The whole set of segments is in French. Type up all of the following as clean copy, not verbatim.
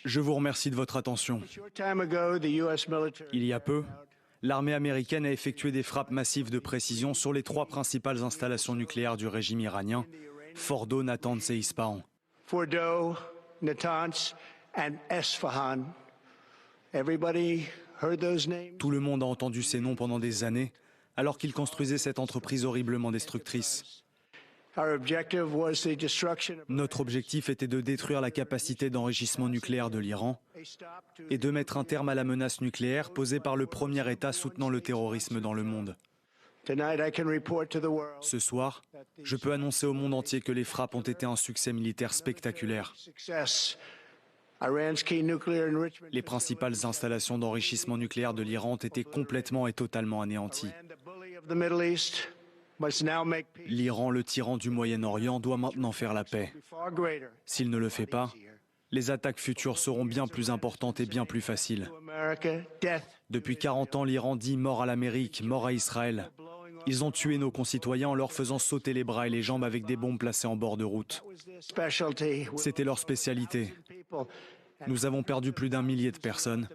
Je vous remercie de votre attention. Il y a peu, l'armée américaine a effectué des frappes massives de précision sur les 3 principales installations nucléaires du régime iranien, Fordo, Natanz et Ispahan. Fordo, Natanz and Esfahan. Everybody heard those names? Tout le monde a entendu ces noms pendant des années, alors qu'ils construisaient cette entreprise horriblement destructrice. Notre objectif était de détruire la capacité d'enrichissement nucléaire de l'Iran et de mettre un terme à la menace nucléaire posée par le premier État soutenant le terrorisme dans le monde. Ce soir, je peux annoncer au monde entier que les frappes ont été un succès militaire spectaculaire. Les principales installations d'enrichissement nucléaire de l'Iran ont été complètement et totalement anéanties. L'Iran, le tyran du Moyen-Orient, doit maintenant faire la paix. S'il ne le fait pas, les attaques futures seront bien plus importantes et bien plus faciles. Depuis 40 ans, l'Iran dit mort à l'Amérique, mort à Israël. Ils ont tué nos concitoyens en leur faisant sauter les bras et les jambes avec des bombes placées en bord de route. C'était leur spécialité. Nous avons perdu plus d'1 millier de personnes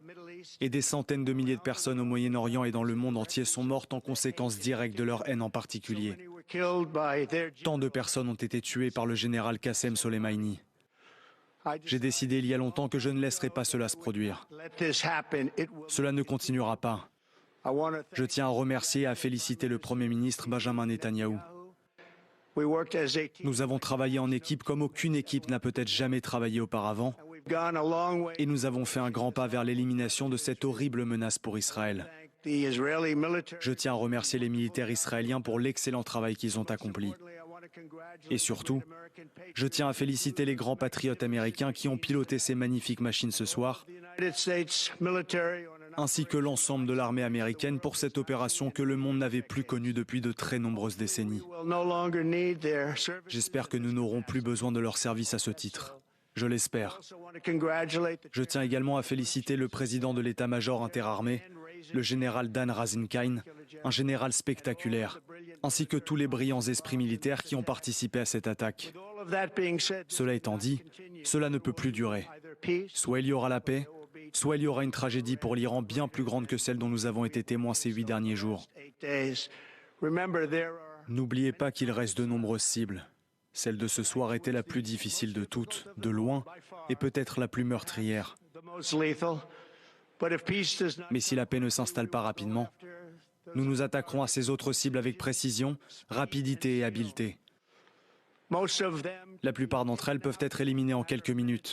et des centaines de milliers de personnes au Moyen-Orient et dans le monde entier sont mortes en conséquence directe de leur haine en particulier. Tant de personnes ont été tuées par le général Qassem Soleimani. J'ai décidé il y a longtemps que je ne laisserai pas cela se produire. Cela ne continuera pas. Je tiens à remercier et à féliciter le Premier ministre Benjamin Netanyahou. Nous avons travaillé en équipe comme aucune équipe n'a peut-être jamais travaillé auparavant. Et nous avons fait un grand pas vers l'élimination de cette horrible menace pour Israël. Je tiens à remercier les militaires israéliens pour l'excellent travail qu'ils ont accompli. Et surtout, je tiens à féliciter les grands patriotes américains qui ont piloté ces magnifiques machines ce soir, ainsi que l'ensemble de l'armée américaine pour cette opération que le monde n'avait plus connue depuis de très nombreuses décennies. J'espère que nous n'aurons plus besoin de leur service à ce titre. Je l'espère. Je tiens également à féliciter le président de l'état-major interarmé, le général Dan Razinkain, un général spectaculaire, ainsi que tous les brillants esprits militaires qui ont participé à cette attaque. Cela étant dit, cela ne peut plus durer. Soit il y aura la paix, soit il y aura une tragédie pour l'Iran bien plus grande que celle dont nous avons été témoins ces 8 derniers jours. N'oubliez pas qu'il reste de nombreuses cibles. Celle de ce soir était la plus difficile de toutes, de loin, et peut-être la plus meurtrière. Mais si la paix ne s'installe pas rapidement, nous nous attaquerons à ces autres cibles avec précision, rapidité et habileté. La plupart d'entre elles peuvent être éliminées en quelques minutes.